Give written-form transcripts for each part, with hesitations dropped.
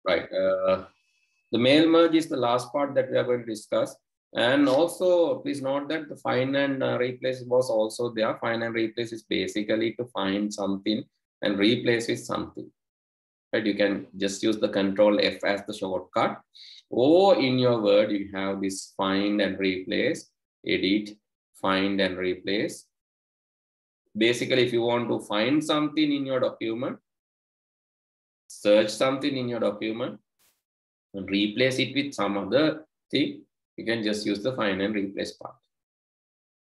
Right. The mail merge is the last part that we are going to discuss. And also, please note that the find and replace was also there. Find and replace is basically to find something and replace with something. Right? You can just use the Control F as the shortcut. Or in your Word, you have this find and replace, edit, find and replace. Basically, if you want to find something in your document, search something in your document, and replace it with some other thing, you can just use the find and replace part.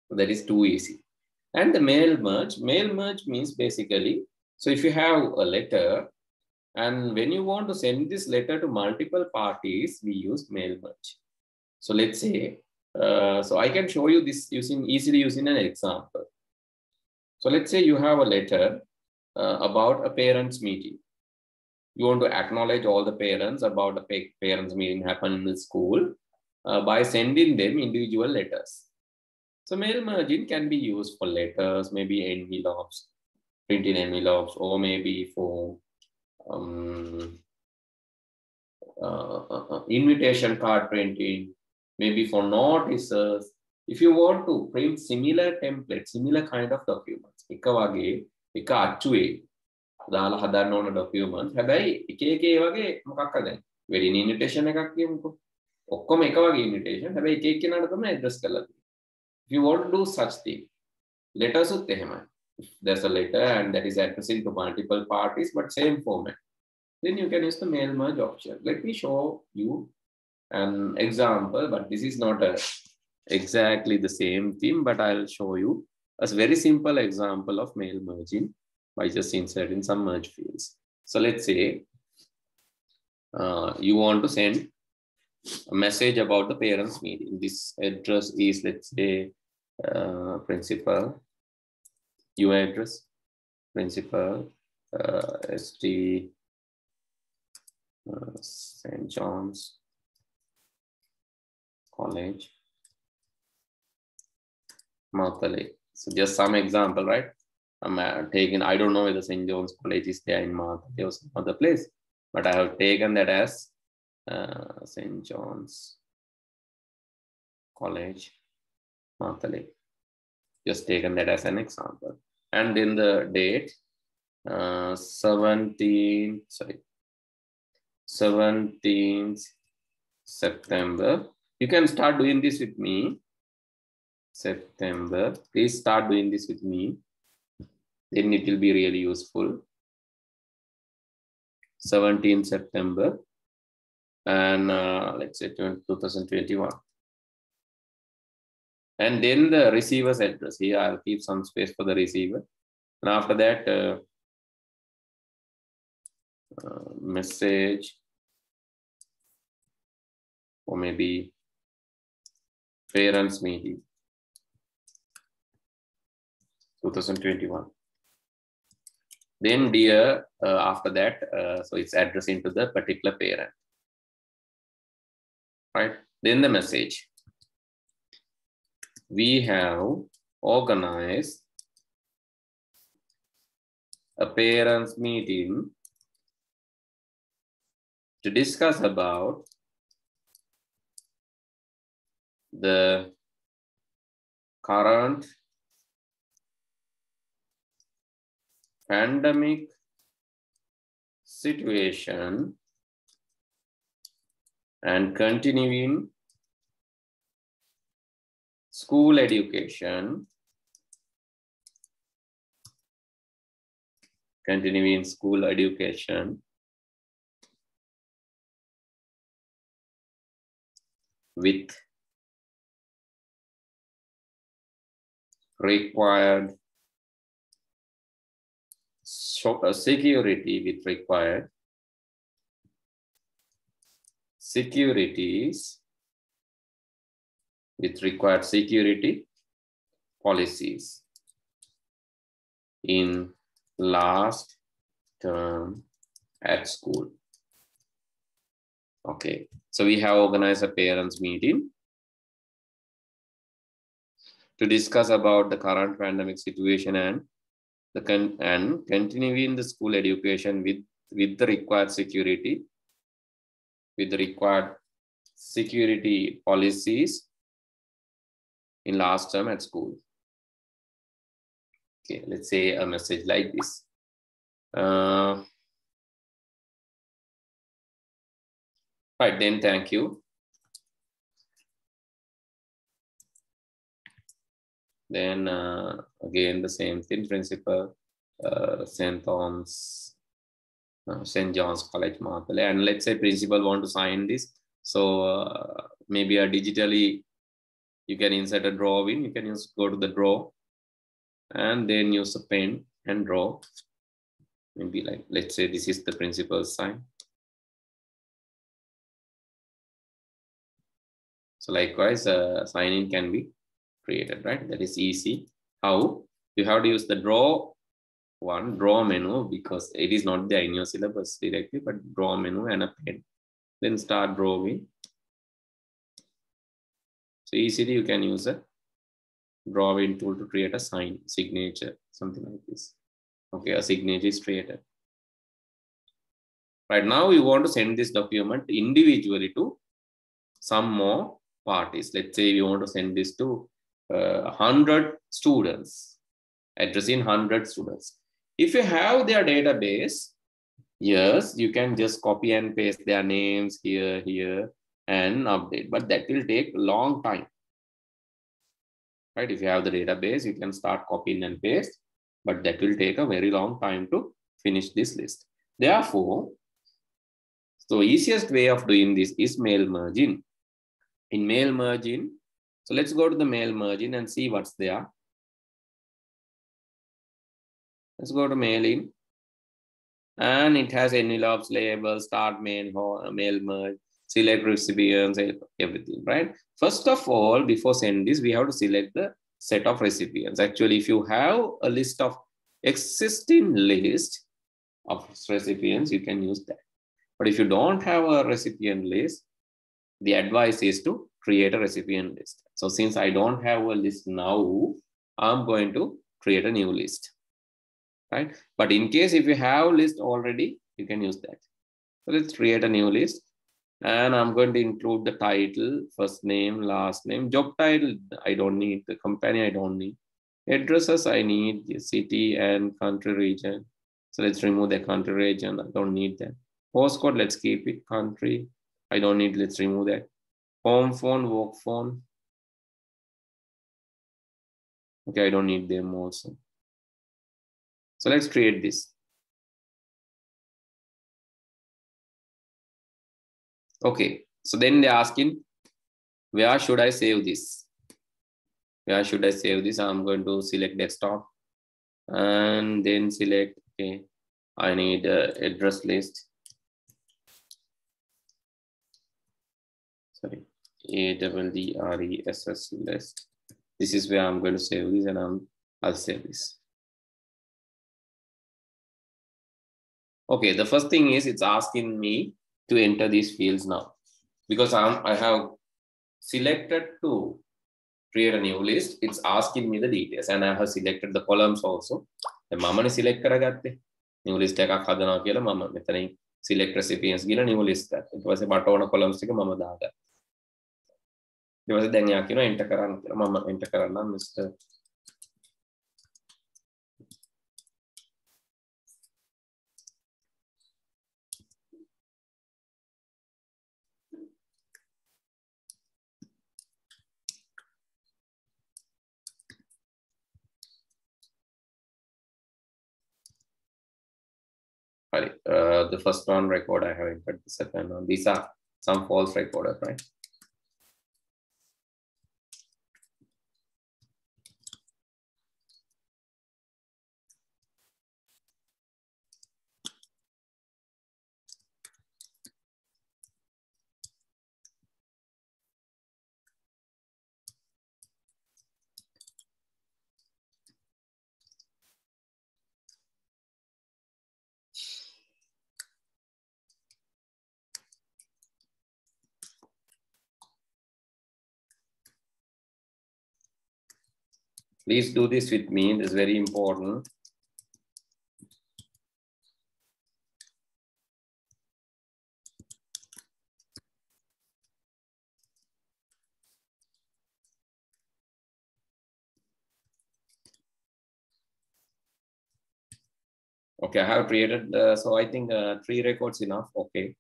So that is too easy. And the mail merge means basically, so if you have a letter and when you want to send this letter to multiple parties, we use mail merge. So let's say, so I can show you this easily using an example. So let's say you have a letter about a parents meeting. You want to acknowledge all the parents about the parents meeting happened in the school by sending them individual letters. So mail merging can be used for letters, maybe envelopes, printed envelopes, or maybe for invitation card printing, maybe for notices. If you want to print similar templates, similar kind of documents, එක අච්චුවේ දාලා හදන්න ඕන documents. හැබැයි එක එක ඒ වගේ මොකක්ද දැන් wedding invitation එකක් කියමුකෝ. ඔක්කොම එක වගේ invitation. හැබැයි එක එක කෙනාට තමයි address කරලා තියෙන්නේ. If you want to do such thing, letters උත් එහෙමයි. If there's a letter and that is addressing to multiple parties but same format, then you can use the mail merge option. Let me show you an example, but this is not exactly the same thing, but I'll show you a very simple example of mail merging by just inserting some merge fields. So let's say you want to send a message about the parents meeting. This address is, let's say, principal, your address, principal, ST, St. John's College, Mathale. So just some example, right? I'm taking, I don't know whether St. John's College is there in Mathale or some other place, but I have taken that as St. John's College, Mathale. Just taken that as an example. And in the date, 17th September. You can start doing this with me. September. Please start doing this with me. Then it will be really useful. 17th September. And let's say 2021. And then the receiver's address. Here I'll keep some space for the receiver. And after that, message, or maybe parents meeting 2021. Then dear, after that, so it's addressing to the particular parent, right? Then the message. We have organized a parents meeting to discuss about the current pandemic situation and continuing school education, with required security, with required securities, with required security policies in last term at school. Okay, so we have organized a parents meeting to discuss about the current pandemic situation and continuing the school education with the required security with the required security policies in last term at school. Okay, let's say a message like this. Right, then thank you. Then again, the same thing, principal, St. John's College, Martale. And let's say principal want to sign this. So maybe digitally, you can insert a drawing. You can go to the draw and then use a pen and draw. Maybe like, let's say this is the principal's sign. So likewise, sign-in can be created, right? That is easy. How? You have to use the draw menu, because it is not there in your syllabus directly, but draw menu and a pen. Then start drawing. So easily you can use a drawing tool to create a signature, something like this. Okay, a signature is created. Right now, you want to send this document individually to some more parties. Let's say you want to send this to 100 students, addressing 100 students. If you have their database, yes, you can just copy and paste their names here, and update. But that will take a long time. Right? If you have the database, you can start copying and paste, but that will take a very long time to finish this list. Therefore, the easiest way of doing this is mail merging. In mail merging, so let's go to the mail merging and see what's there. Let's go to mailing, and it has envelopes, labels, start mail merge, select recipients, everything, right? First of all, before send this, we have to select the set of recipients. Actually, if you have a list of existing list of recipients, you can use that. But if you don't have a recipient list, the advice is to create a recipient list. So since I don't have a list now, I'm going to create a new list, right? But in case if you have a list already, you can use that. So let's create a new list. And I'm going to include the title, first name, last name, job title, I don't need, the company, I don't need. Addresses, I need the city and country region. So let's remove the country region, I don't need that. Postcode, let's keep it, country, I don't need, let's remove that. Home phone, work phone. Okay, I don't need them also. So let's create this. Okay, so then they're asking, where should I save this? Where should I save this? I'm going to select desktop and then select, okay, I need address list. Sorry, ADDRESS list. This is where I'm going to save this, and I'll save this. Okay, the first thing is it's asking me to enter these fields now, because I have selected to create a new list. It's asking me the details, and I have selected the columns also. The mama select karagatte new list එකක් හදනවා කියලා මම මෙතනින් select recipients ගිහලා new list එකක්. ඊට පස්සේ මට ඕන columns ටික මම දාගත්තා. ඊට පස්සේ දැන් යා කියනවා enter කරන්න කියලා. මම enter කරන්නම් Mr. The first one record I have entered, the second one. These are some false recorders, right? Please do this with me. It's very important. Okay, I have created, so I think 3 records enough. Okay.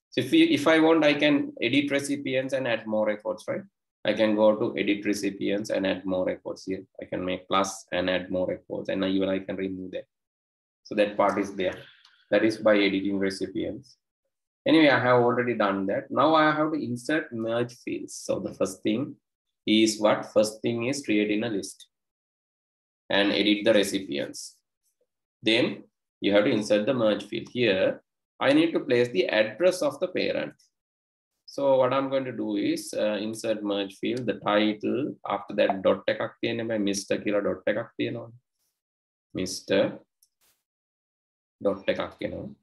So if I want, I can edit recipients and add more records, right? I can go to edit recipients and add more records here. I can make plus and add more records, and even I can remove that. So that part is there. That is by editing recipients. Anyway, I have already done that. Now I have to insert merge fields. So the first thing is what? First thing is creating a list and edit the recipients. Then you have to insert the merge field. Here, I need to place the address of the parent. So what I'm going to do is insert merge field, the title, after that dot එකක් තියෙනවා Mr. කියලා dot එකක් තියෙනවා. Mr. dot එකක් එනවා.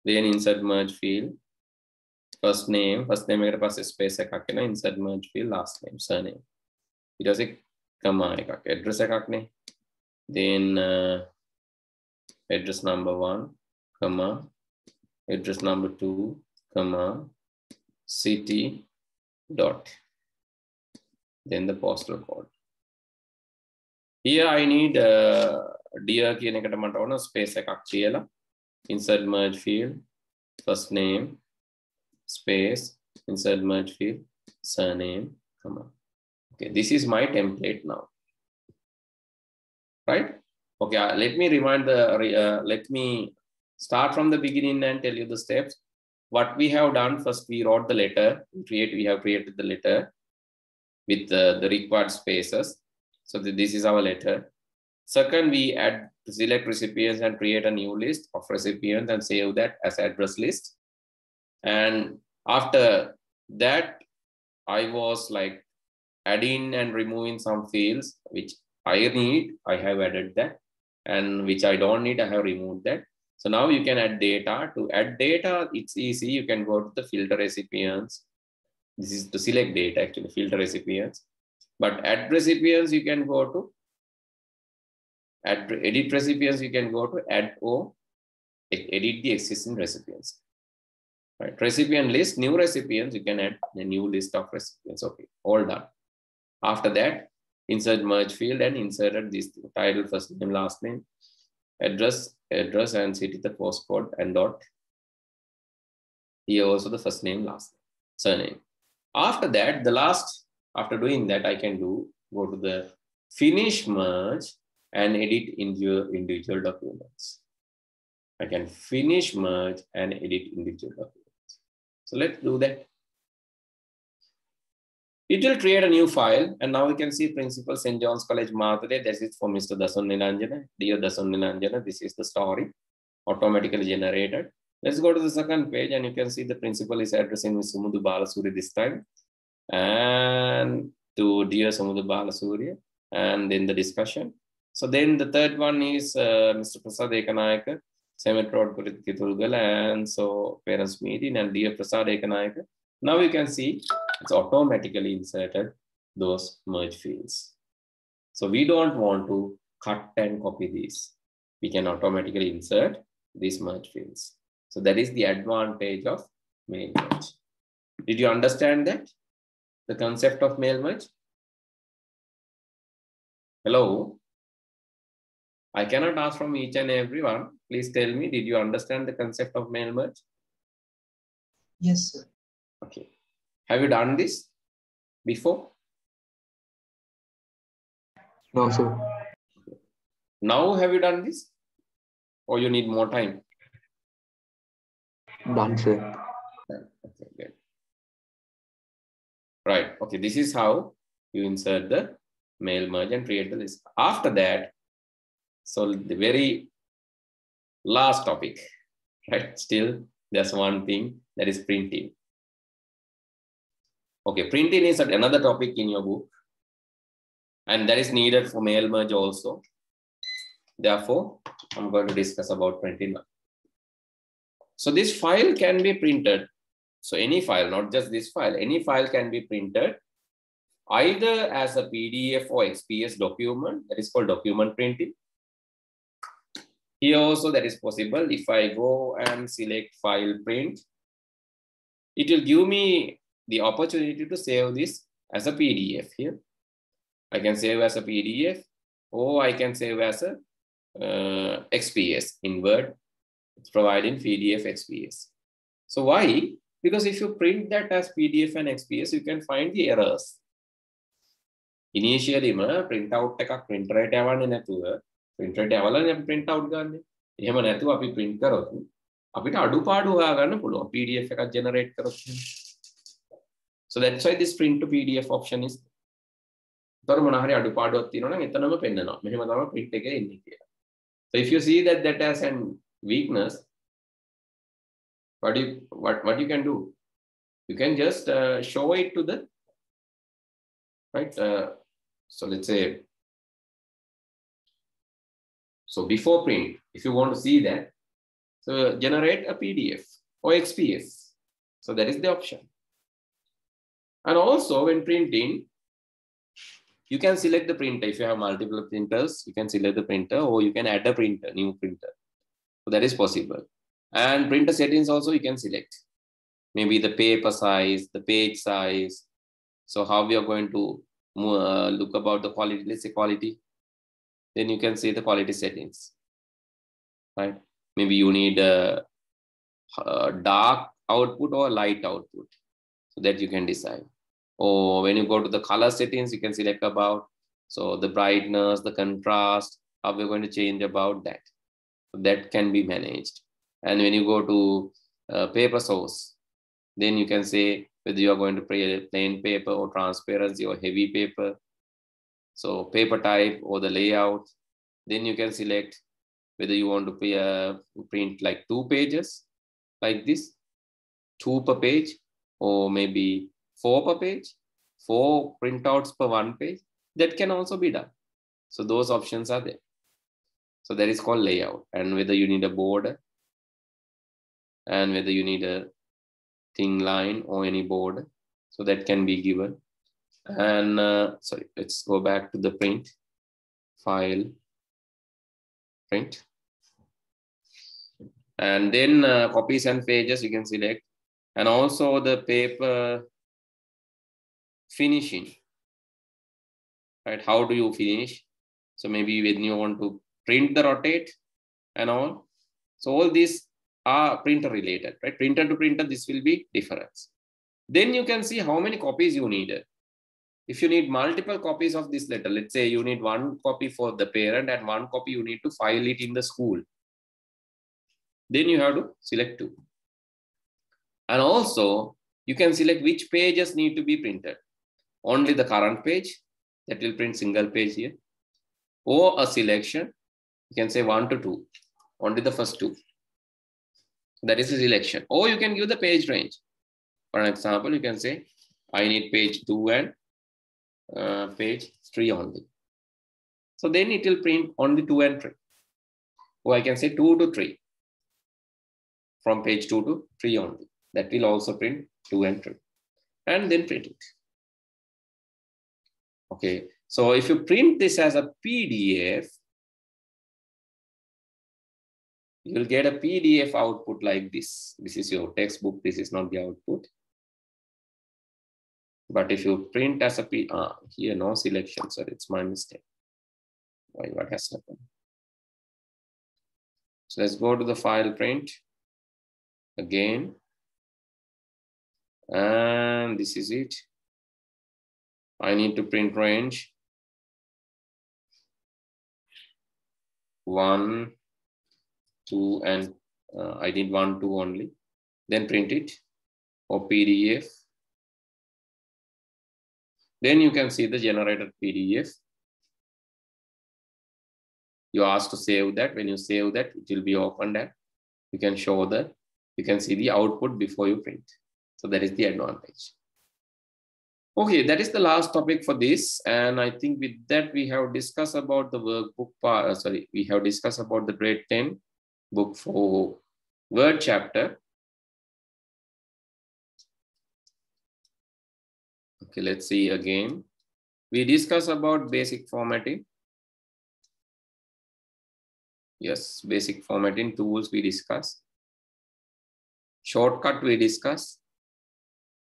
Then insert merge field, first name එකට පස්සේ space එකක් එනවා, insert merge field, last name, surname. ඊට පස්සේ comma එකක්, address එකක් නේ. Then address number 1, comma, address number 2, comma, city dot, then the postal code. Here I need dear කියන එකට මට ඕන space එකක් කියලා. Insert merge field, first name, space, insert merge field, surname, comma. Okay, this is my template now, right? Okay, let me remind let me start from the beginning and tell you the steps. What we have done, first we wrote the letter, we have created the letter with the required spaces. So this is our letter. Second, we select recipients and create a new list of recipients and save that as address list. And after that, I was like adding and removing some fields which I need, I have added that, and which I don't need, I have removed that. So now you can add data. To add data, it's easy. You can go to the filter recipients. This is to select data, actually, filter recipients. But add recipients, you can go to edit recipients, you can go to add or edit the existing recipients. Right, recipient list, new recipients, you can add a new list of recipients. Okay, all done. After that, insert merge field and inserted this title, first name, last name, address and city, the postcode and dot. Here also the first name, last name, surname. After that, after doing that, I can go to the finish merge and edit individual documents. I can finish merge and edit individual documents. So let's do that. It will create a new file, and now we can see Principal St. John's College, Mathare. This is for Mr. Dasun Nilanjana. Dear Dasun Nilanjana, this is the story, automatically generated. Let's go to the second page, and you can see the principal is addressing Ms. Sumudu Balasuri this time, and to dear Sumudu Balasuri, and then the discussion. So then the third one is Mr. Prasad Ekanayaka, Cement Road, Kitulgal, and so parents meeting, and dear Prasad Ekanayaka. Now you can see it's automatically inserted those merge fields. So we don't want to cut and copy these. We can automatically insert these merge fields. So that is the advantage of mail merge. Did you understand that? The concept of mail merge? Hello? I cannot ask from each and everyone. Please tell me, did you understand the concept of mail merge? Yes, sir. Okay. Have you done this before? No, sir. Now have you done this? Or you need more time? Done, sir. Okay, good. Right. Okay, this is how you insert the mail merge and create the list. After that, so the very last topic, right? Still, there's one thing, that is printing. Okay, printing is another topic in your book, and that is needed for mail merge also. Therefore, I'm going to discuss about printing now. So this file can be printed. So any file, not just this file, any file can be printed either as a PDF or XPS document, that is called document printing. Here also that is possible. If I go and select file print, it will give me the opportunity to save this as a PDF here. I can save as a PDF, or I can save as a XPS in Word. It's providing PDF XPS. So why? Because if you print that as PDF and XPS, you can find the errors. Initially, print out එකක් printer එකට යවන්නේ නැතුව printer එකට යවලානේ අපි print out ගන්නෙ. එහෙම නැතුව අපි print කරොත් අපිට අඩුපාඩු හොයාගන්න පුළුවන් PDF එකක් generate කරොත්. So that's why this print to PDF option is. තොර මොන හරි අඩුපාඩුවක් තියෙනවා නම් එතනම පෙන්නනවා. මෙහෙම තමයි print එකේ එන්නේ කියලා. So if you see that has an weakness, what you can do? You can just show it to the right. So let's say, so before print, if you want to see that, so generate a PDF or XPS. So that is the option. And also when printing, you can select the printer. If you have multiple printers, you can select the printer, or you can add a printer, new printer. So that is possible. And printer settings also you can select. Maybe the paper size, the page size. So how we are going to look about the quality, let's say quality. Then you can see the quality settings, right? Maybe you need a dark output or light output, so that you can decide. Or when you go to the color settings, you can select about, so the brightness, the contrast, how we're going to change about that. So that can be managed. And when you go to paper source, then you can say whether you are going to plain paper or transparency or heavy paper. So paper type or the layout. Then you can select whether you want to print like 2 pages like this, 2 per page, or maybe 4 per page, 4 printouts per 1 page. That can also be done. So those options are there. So that is called layout. And whether you need a border, and whether you need a thin line or any border, so that can be given. And sorry, let's go back to the print, file, print. And then copies and pages you can select. And also the paper finishing, right? How do you finish? So maybe when you want to print the rotate and all. So all these are printer related, right? Printer to printer, this will be difference. Then you can see how many copies you needed. If you need multiple copies of this letter, let's say you need 1 copy for the parent and 1 copy you need to file it in the school. Then you have to select 2. And also you can select which pages need to be printed. Only the current page, that will print single page here. Or a selection, you can say 1 to 2, only the first 2. That is a selection. Or you can give the page range. For an example, you can say, I need page 2 and page 3 only. So then it will print only 2 and 3. Or I can say 2 to 3. From page 2 to 3 only. That will also print 2 and 3. And then print it. Okay. So if you print this as a PDF, you will get a PDF output like this. This is your textbook. This is not the output. But if you print as a here no selection, so it's my mistake. Why, what has happened? So let's go to the file print again. And this is it. I need to print range 1, 2, and I did 1, 2 only. Then print it or PDF. Then you can see the generated PDF. You ask to save that. When you save that, it will be opened and you can show that. You can see the output before you print. So that is the advantage. Okay, that is the last topic for this. And I think with that, we have discussed about the workbook part. We have discussed about the grade 10 book for Word chapter. Okay, let's see again. We discussed about basic formatting. Yes, basic formatting tools we discussed. Shortcut we discussed.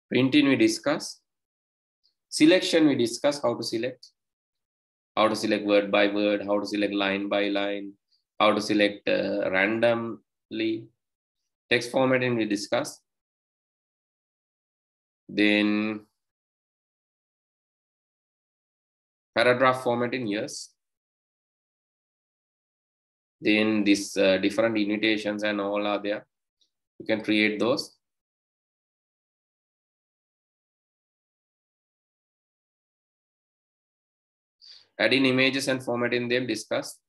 Printing we discussed. Selection we discussed, how to select word by word, how to select line by line, how to select randomly. Text formatting we discussed. Then paragraph formatting, yes. Then this different indentations and all are there. You can create those. Adding images and formatting them, discuss.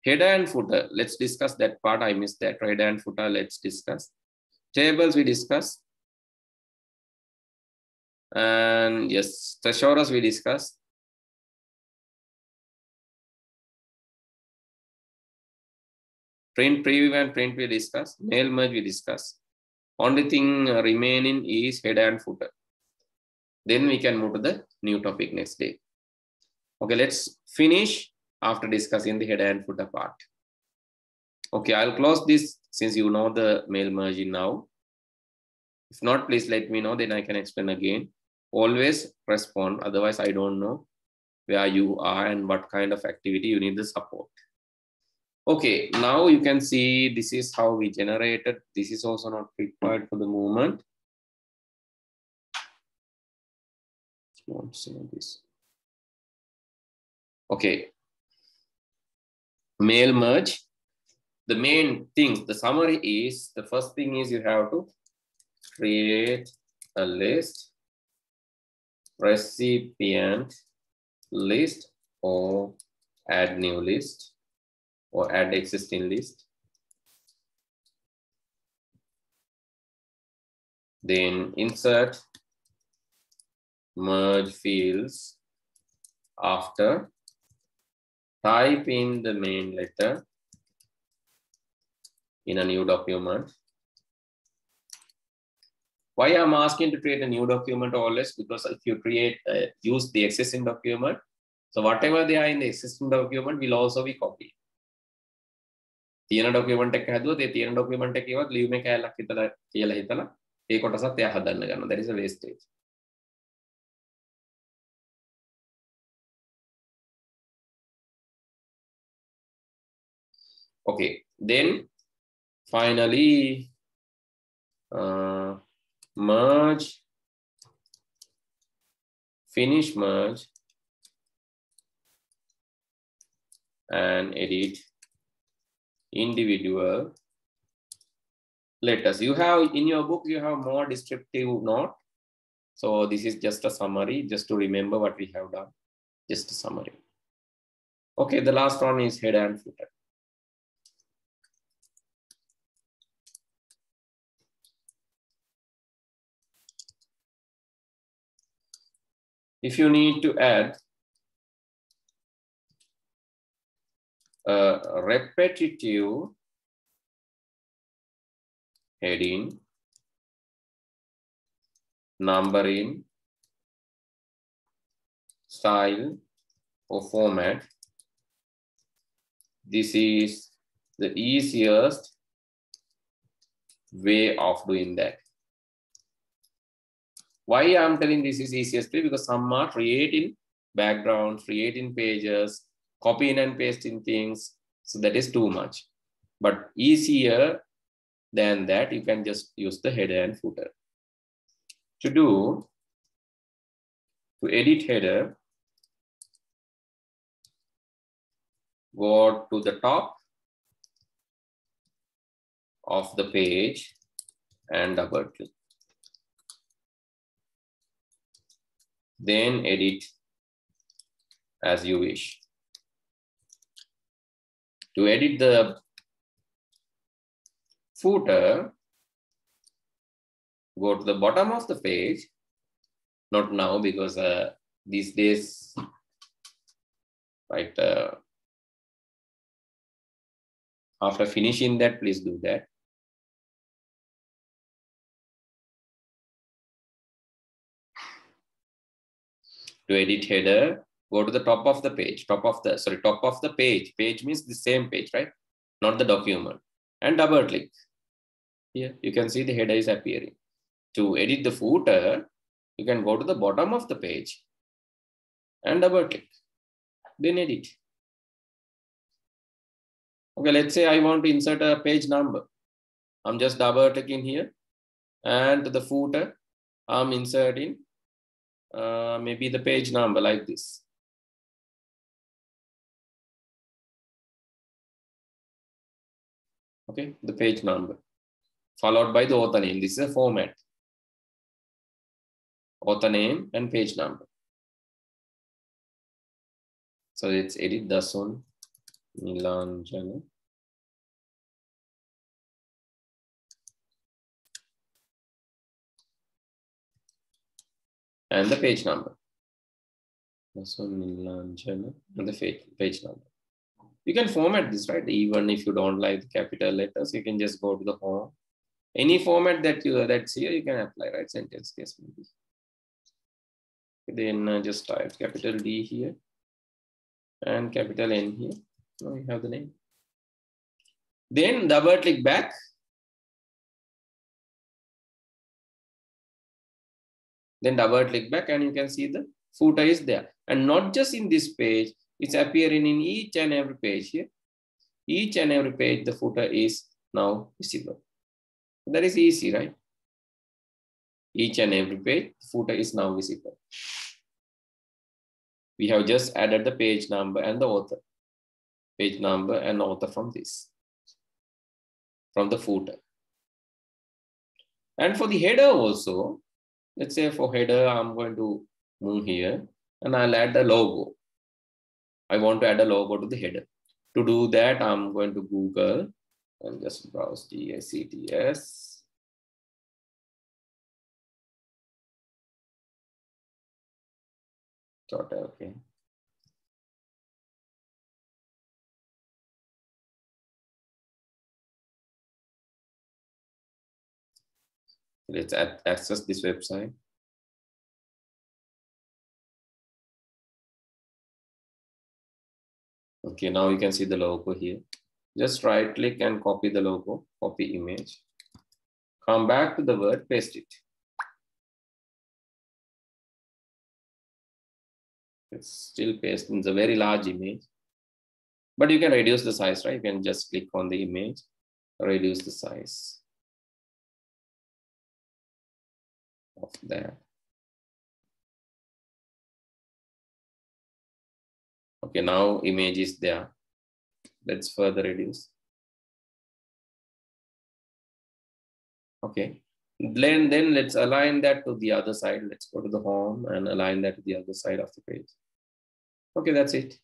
Header and footer, let's discuss that part. I missed that. Header and footer, let's discuss. Tables we discuss. And yes, thesaurus we discuss. Print preview and print we discuss. Mail merge we discuss. Only thing remaining is header and footer. Then we can move to the new topic next day. Okay, let's finish after discussing the header and footer part. Okay, I'll close this since you know the mail merging now. If not, please let me know, then I can explain again. Always respond, otherwise I don't know where you are and what kind of activity you need the support. Okay, now you can see this is how we generated. This is also not required for the moment. Won't say this. Okay. Mail merge. The main thing, the summary is, the first thing is you have to create a list, recipient list, or add new list, or add existing list. Then insert merge fields after, type in the main letter in a new document. Why I'm asking to create a new document always? Because if you create, use the existing document, so whatever they are in the existing document will also be copied. තියෙන document එක හැදුවොත් ඒ තියෙන document එකේවත් leave එක කැලක් හිතලා කියලා හිතලා ඒ කොටසත් එයා හදන්න ගන්නවා. That is a wastage. Okay, then finally merge, finish merge, and edit individual letters. You have in your book, you have more descriptive note. So this is just a summary, just to remember what we have done. Just a summary. Okay, the last one is header and footer. If you need to add a repetitive heading, numbering, style, or format, this is the easiest way of doing that. Why I'm telling this is easiest way? Because some are creating backgrounds, creating pages, copying and pasting things. So that is too much. But easier than that, you can just use the header and footer. To edit header, go to the top of the page and double click. Then edit as you wish. To edit the footer, go to the bottom of the page. Not now, because these days, right, after finishing that, please do that. To edit header, go to the top of the page, top of the page. Page means the same page, right? Not the document. And double click. Here, you can see the header is appearing. To edit the footer, you can go to the bottom of the page and double click. Then edit. Okay, let's say I want to insert a page number. I'm just double clicking here, and to the footer, I'm inserting maybe the page number like this. Okay, the page number followed by the author name. This is a format. Author name and page number. So let's edit this one. Nilanjana. And the page number. This one, Nilanjana, and the page number. You can format this, right? Even if you don't like the capital letters, you can just go to the home. Any format that's here, you can apply, right? Sentence case maybe. Then just type capital D here and capital N here. Now you have the name. Then double click back. Then double click back and you can see the footer is there. And not just in this page, it's appearing in each and every page here. Each and every page, the footer is now visible. That is easy, right? Each and every page, the footer is now visible. We have just added the page number and the author. Page number and author from this, from the footer. And for the header also, let's say for header, I'm going to move here and I'll add the logo. I want to add a logo to the header. To do that, I'm going to Google and just browse GICTS. Okay. Let's access this website. Okay, now you can see the logo here. Just right click and copy the logo, copy image. Come back to the word, paste it. It's still pasting. It's a very large image, but you can reduce the size, right? You can just click on the image, reduce the size of that. Okay, now image is there. Let's further reduce. Okay, then let's align that to the other side. Let's go to the home and align that to the other side of the page. Okay, that's it.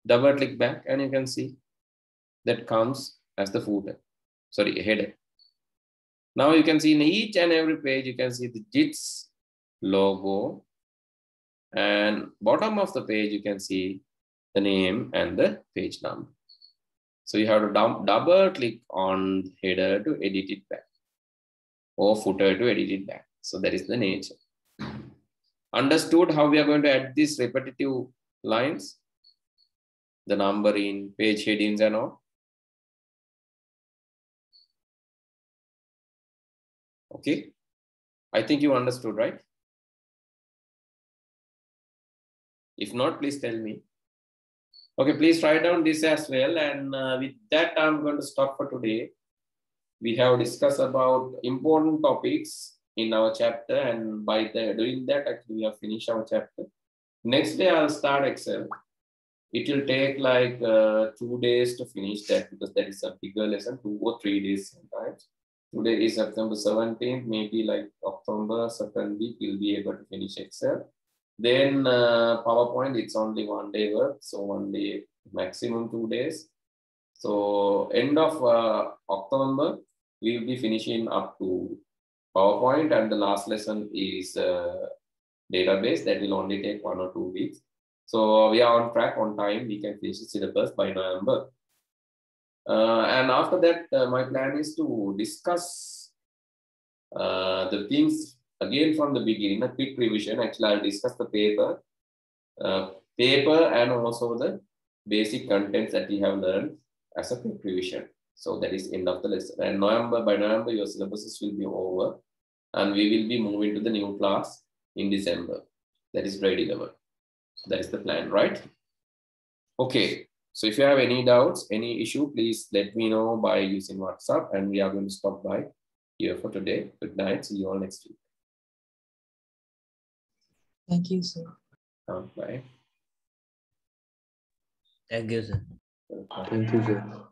Double click back and you can see that comes as the footer, sorry, header. Now you can see in each and every page, you can see the JITS logo, and bottom of the page, you can see the name and the page number. So you have to double click on header to edit it back, or footer to edit it back. So that is the nature. Understood how we are going to add these repetitive lines, the numbering, page headings and all? Okay, I think you understood, right? If not, please tell me. Okay, please write down this as well. And with that, I'm going to stop for today. We have discussed about important topics in our chapter, and by doing that, actually, we have finished our chapter. Next day, I'll start Excel. It will take like 2 days to finish that because that is a bigger lesson, 2 or 3 days sometimes. Today is September 17th, maybe like October, second week, we'll be able to finish Excel. Then PowerPoint, it's only 1 day work. So 1 day, maximum 2 days. So end of October, we will be finishing up to PowerPoint, and the last lesson is database. That will only take 1 or 2 weeks. So we are on track, on time. We can finish the syllabus by November. And after that, my plan is to discuss the things again from the beginning, a quick revision. Actually, I'll discuss the paper and also the basic contents that we have learned as a quick revision. So that is end of the lesson. And by November, your syllabuses will be over, and we will be moving to the new class in December. That is grade 11. So that is the plan, right? Okay. So if you have any doubts, any issue, please let me know by using WhatsApp, and we are going to stop by here for today. Good night. See you all next week. Thank you, sir. Bye. Thank you, sir. Thank you, sir.